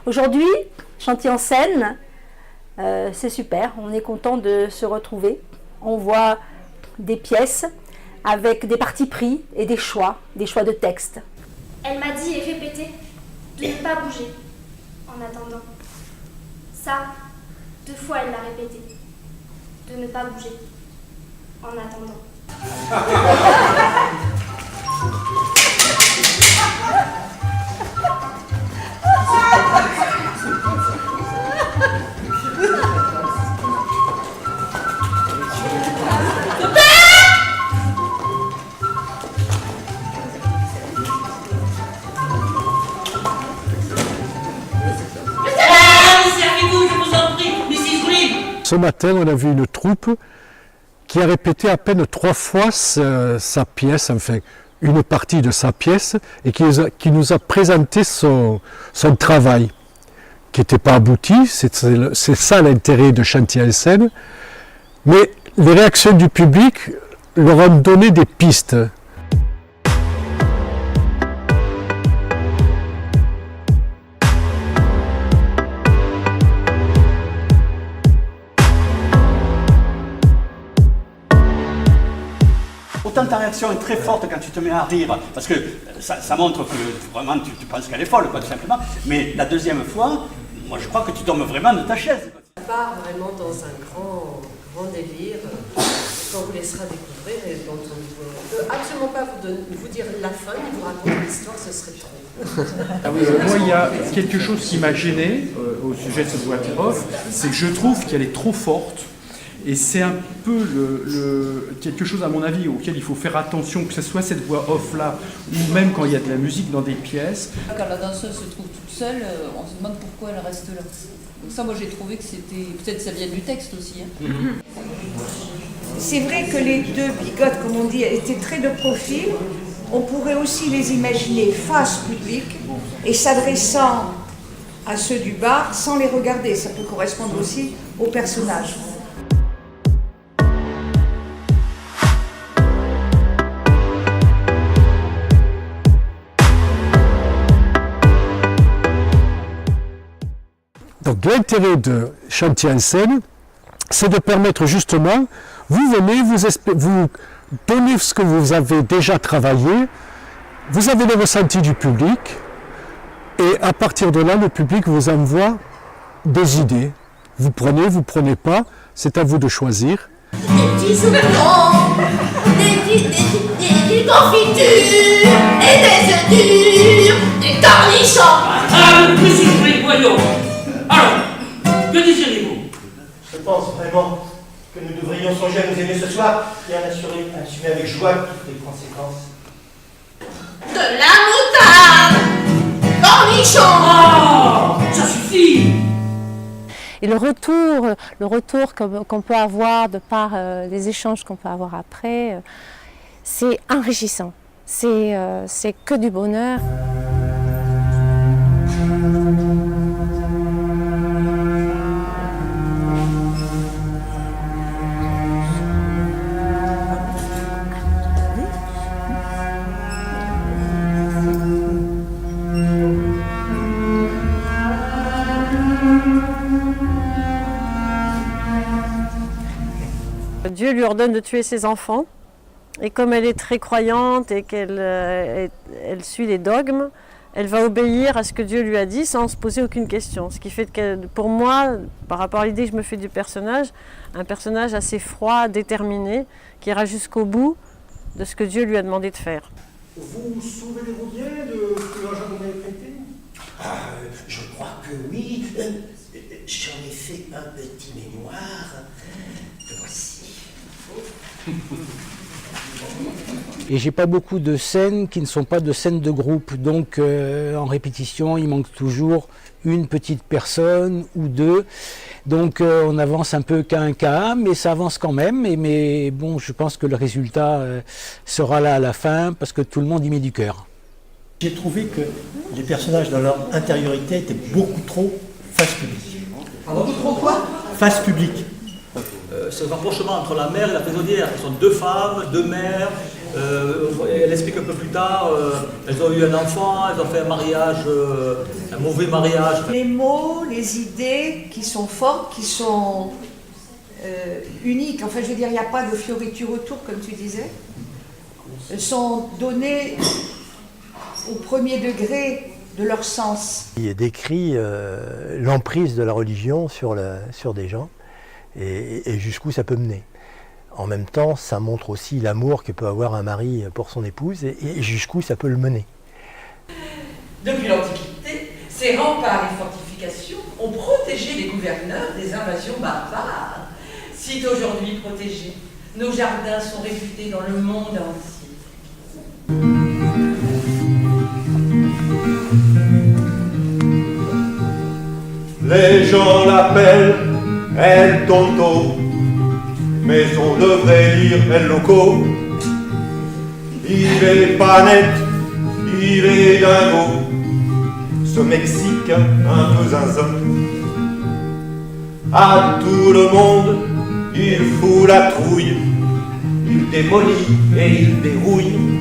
Aujourd'hui, Chantier en scène, c'est super, on est content de se retrouver. On voit des pièces avec des partis pris et des choix de texte. Elle m'a dit et répété de ne pas bouger en attendant. Ça, 2 fois elle l'a répété, de ne pas bouger en attendant. Ce matin, on a vu une troupe qui a répété à peine 3 fois sa pièce, enfin une partie de sa pièce, et qui nous a présenté son travail, qui n'était pas abouti. C'est ça l'intérêt de Chantier en scène. Mais les réactions du public leur ont donné des pistes. Autant ta réaction est très forte quand tu te mets à rire, parce que ça montre que vraiment tu penses qu'elle est folle, quoi, tout simplement. Mais la deuxième fois, moi je crois que tu tombes vraiment de ta chaise. Ça part vraiment dans un grand délire qu'on vous laissera découvrir et dont on ne peut absolument pas vous dire la fin, ni vous raconter l'histoire, ce serait trop. Ah oui, moi il y a quelque chose qui m'a gêné au sujet de cette voix off, c'est que je trouve qu'elle est trop forte. Et c'est un peu quelque chose, à mon avis, auquel il faut faire attention, que ce soit cette voix off-là, ou même quand il y a de la musique dans des pièces. Quand la danseuse se trouve toute seule, on se demande pourquoi elle reste là. Donc ça, moi, j'ai trouvé que c'était... Peut-être ça vient du texte aussi. Hein. C'est vrai que les deux bigotes, comme on dit, étaient très de profil. On pourrait aussi les imaginer face public et s'adressant à ceux du bar sans les regarder. Ça peut correspondre aussi aux personnages. Donc l'intérêt de Chantier en scène, c'est de permettre justement, vous venez, vous donnez ce que vous avez déjà travaillé, vous avez le ressenti du public, et à partir de là, le public vous envoie des idées. Vous prenez pas, c'est à vous de choisir. Des petits chocolats, des confitures, et des œufs durs, des cornichons. Ah, le plus souffré, voyons. Alors, que désirez-vous? Je pense vraiment que nous devrions songer à nous aimer ce soir et à assumer avec joie toutes les conséquences. De la moutarde, cornichons. Oh, ça suffit. Et le retour qu'on peut avoir de par les échanges qu'on peut avoir après, c'est enrichissant. C'est que du bonheur. Dieu lui ordonne de tuer ses enfants, et comme elle est très croyante et qu'elle elle suit les dogmes, elle va obéir à ce que Dieu lui a dit sans se poser aucune question. Ce qui fait que pour moi, par rapport à l'idée que je me fais du personnage, un personnage assez froid, déterminé, qui ira jusqu'au bout de ce que Dieu lui a demandé de faire. Vous souvenez-vous bien de ce que l'argent vous avez prêté? Je crois que oui. J'en ai fait un petit mémoire. Le voici. Et j'ai pas beaucoup de scènes qui ne sont pas de scènes de groupe. Donc en répétition, il manque toujours une petite personne ou deux. Donc on avance un peu qu'à un cas, mais ça avance quand même. Mais bon, je pense que le résultat sera là à la fin parce que tout le monde y met du cœur. J'ai trouvé que les personnages dans leur intériorité étaient beaucoup trop face publique. Beaucoup trop quoi? Face publique. ce rapprochement entre la mère et la prisonnière. Ce sont deux femmes, deux mères. Elle explique un peu plus tard, elles ont eu un enfant, elles ont fait un mariage, un mauvais mariage. Les mots, les idées qui sont fortes, qui sont uniques, enfin je veux dire, il n'y a pas de fioriture autour, comme tu disais, sont données au premier degré de leur sens. Il décrit l'emprise de la religion sur des gens et jusqu'où ça peut mener. En même temps, ça montre aussi l'amour que peut avoir un mari pour son épouse et jusqu'où ça peut le mener. Depuis l'Antiquité, ces remparts et fortifications ont protégé les gouverneurs des invasions barbares. Site aujourd'hui protégé, nos jardins sont réputés dans le monde entier. Les gens l'appellent El Tonto, mais on devrait lire El Loco. Il est pas net, il est dingo, ce Mexicain un peu zinzin. À tout le monde, il fout la trouille, il démolit et il dérouille.